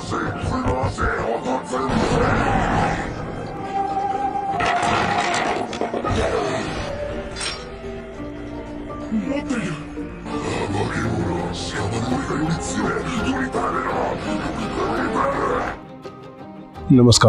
नमस्कार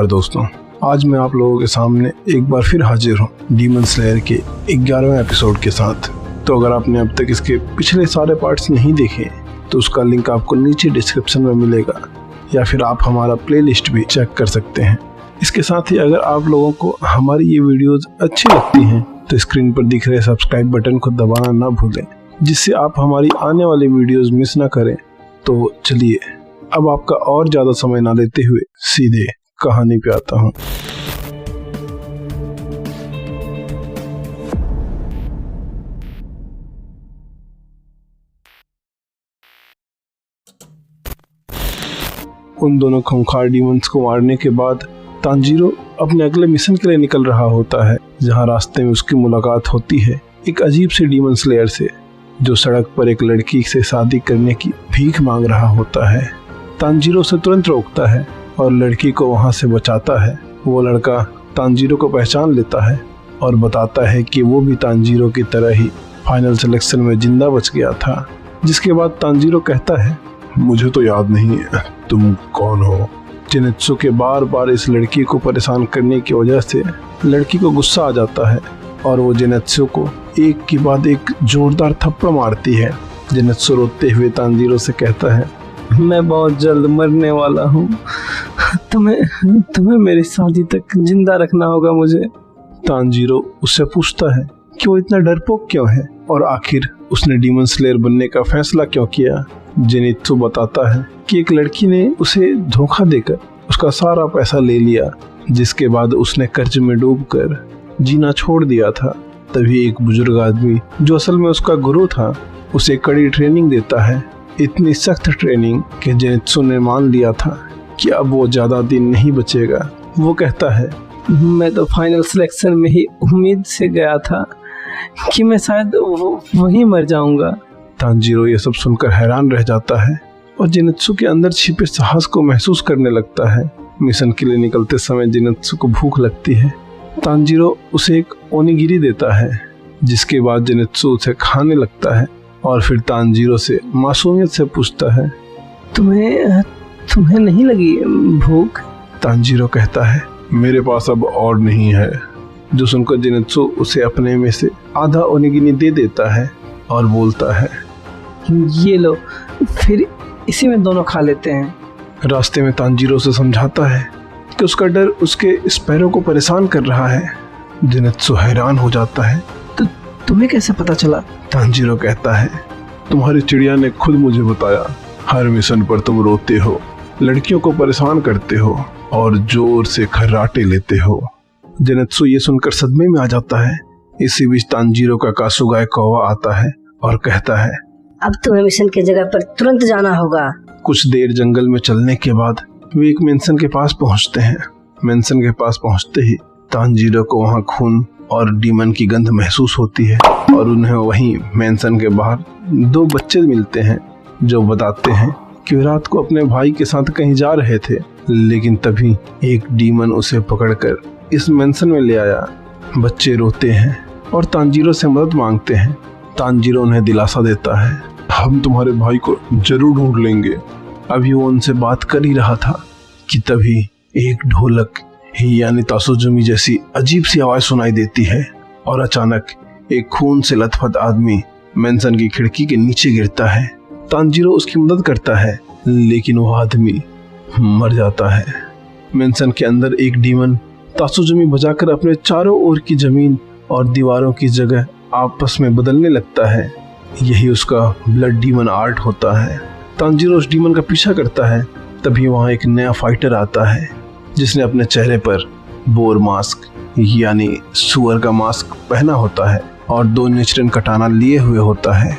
दोस्तों, आज मैं आप लोगों के सामने एक बार फिर हाजिर हूँ डीमन स्लेयर के 11वें एपिसोड के साथ। तो अगर आपने अब तक इसके पिछले सारे पार्ट्स नहीं देखे तो उसका लिंक आपको नीचे डिस्क्रिप्शन में मिलेगा, या फिर आप हमारा प्लेलिस्ट भी चेक कर सकते हैं। इसके साथ ही अगर आप लोगों को हमारी ये वीडियोस अच्छी लगती हैं तो स्क्रीन पर दिख रहे सब्सक्राइब बटन को दबाना ना भूलें, जिससे आप हमारी आने वाली वीडियोस मिस ना करें। तो चलिए अब आपका और ज़्यादा समय ना लेते हुए सीधे कहानी पे आता हूँ। उन दोनों खूंखार डीमंस को मारने के बाद तांजीरो अपने अगले मिशन के लिए निकल रहा होता है, जहाँ रास्ते में उसकी मुलाकात होती है एक अजीब से डीमन स्लेयर से, जो सड़क पर एक लड़की से शादी करने की भीख मांग रहा होता है। तांजीरो से तुरंत रोकता है और लड़की को वहां से बचाता है। वो लड़का तांजीरो को पहचान लेता है और बताता है कि वो भी तांजीरो की तरह ही फाइनल सिलेक्शन में जिंदा बच गया था। जिसके बाद तांजीरो कहता है, मुझे तो याद नहीं है तुम कौन हो। जेनित्सु के बार बार इस लड़की को परेशान करने की वजह से लड़की को गुस्सा आ जाता है और वो जेनित्सु को एक के बाद एक जोरदार थप्पड़ मारती है। जेनित्सु रोते हुए तांजीरो से कहता है, मैं बहुत जल्द मरने वाला हूँ, तुम्हें मेरी शादी तक जिंदा रखना होगा मुझे। तांजीरो उससे पूछता है कि वो इतना डरपोक क्यों है और आखिर उसने डीमन स्लेयर बनने का फैसला क्यों किया। जेनित्सु बताता है कि एक लड़की ने उसे धोखा देकर उसका सारा पैसा ले लिया, जिसके बाद उसने कर्ज में डूबकर जीना छोड़ दिया था। तभी एक बुजुर्ग आदमी, जो असल में उसका गुरु था, उसे कड़ी ट्रेनिंग देता है। इतनी सख्त ट्रेनिंग कि जेनित्सु ने मान लिया था कि अब वो ज़्यादा दिन नहीं बचेगा। वो कहता है, मैं तो फाइनल सिलेक्शन में ही उम्मीद से गया था कि मैं शायद वहीं मर जाऊंगा। तांजीरो ये सब सुनकर हैरान रह जाता है और जेनित्सु के अंदर छिपे साहस को महसूस करने लगता है। मिशन के लिए निकलते समय जेनित्सु को भूख लगती है। तांजीरो उसे एक ओनिगिरी देता है, जिसके बाद जेनित्सु उसे खाने लगता है और फिर तांजीरो से मासूमियत से पूछता है, तुम्हें नहीं लगी भूख? तांजीरो कहता है, मेरे पास अब और नहीं है। जो सुनकर जेनित्सु उसे अपने में से आधा ओनिगिरी दे देता है और बोलता है, ये लो, फिर इसी में दोनों खा लेते हैं। रास्ते में तांजीरो से समझाता है कि उसका डर उसके स्पैरो को परेशान कर रहा है। जेनित्सु हैरान हो जाता है, तो तुम्हें कैसे पता चला? तांजीरो कहता है, तुम्हारी चिड़िया ने खुद मुझे बताया। हर मिशन पर तुम रोते हो, लड़कियों को परेशान करते हो और जोर से खर्राटे लेते हो। जेनित्सु ये सुनकर सदमे में आ जाता है। इसी बीच तांजीरो का कासुगाई कौवा आता है और कहता है, अब तुम्हें मिशन की जगह पर तुरंत जाना होगा। कुछ देर जंगल में चलने के बाद वे एक मेंशन के पास पहुंचते हैं। मेंशन के पास पहुंचते ही तांजीरो को वहां खून और डीमन की गंध महसूस होती है और उन्हें वहीं मेंशन के बाहर दो बच्चे मिलते हैं, जो बताते हैं कि रात को अपने भाई के साथ कहीं जा रहे थे, लेकिन तभी एक डीमन उसे पकड़कर इस मेंशन में ले आया। बच्चे रोते हैं और तांजीरो से मदद मांगते हैं। तांजीरो उन्हें दिलासा देता है, हम तुम्हारे भाई को जरूर ढूंढ लेंगे। अभी वो उनसे बात कर ही रहा था कि तभी एक ढोलक यानी तासुजुमी जैसी अजीब सी आवाज सुनाई देती है और अचानक एक खून से लथपथ आदमी मेंशन की खिड़की के नीचे गिरता है। तांजीरो उसकी मदद करता है, लेकिन वो आदमी मर जाता है। मेंशन के अंदर एक डीमन तासुजुमी बजाकर अपने चारों ओर की जमीन और दीवारों की जगह आपस में बदलने लगता है। यही उसका ब्लड डीमन आर्ट होता है। तांजीरो उस डीमन का पीछा करता है। तभी वहाँ एक नया फाइटर आता है, जिसने अपने चेहरे पर बोर मास्क यानी सुअर का मास्क पहना होता है और दो नेचरन कटाना लिए हुए होता है।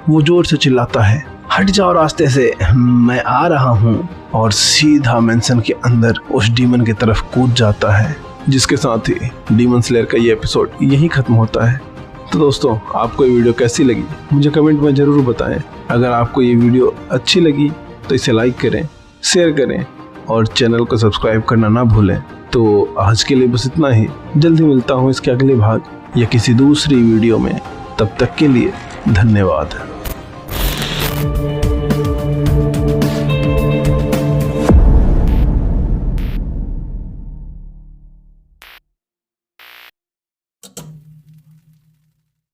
वो जोर से चिल्लाता है, हट जाओ रास्ते से, मैं आ रहा हूँ, और सीधा मेंशन के अंदर उस डीमन की तरफ कूद जाता है। जिसके साथ ही डीमन स्लेयर का ये एपिसोड यहीं खत्म होता है। तो दोस्तों, आपको ये वीडियो कैसी लगी मुझे कमेंट में ज़रूर बताएं। अगर आपको ये वीडियो अच्छी लगी तो इसे लाइक करें शेयर करें और चैनल को सब्सक्राइब करना ना भूलें। तो आज के लिए बस इतना ही। जल्दी मिलता हूँ इसके अगले भाग या किसी दूसरी वीडियो में। तब तक के लिए धन्यवाद।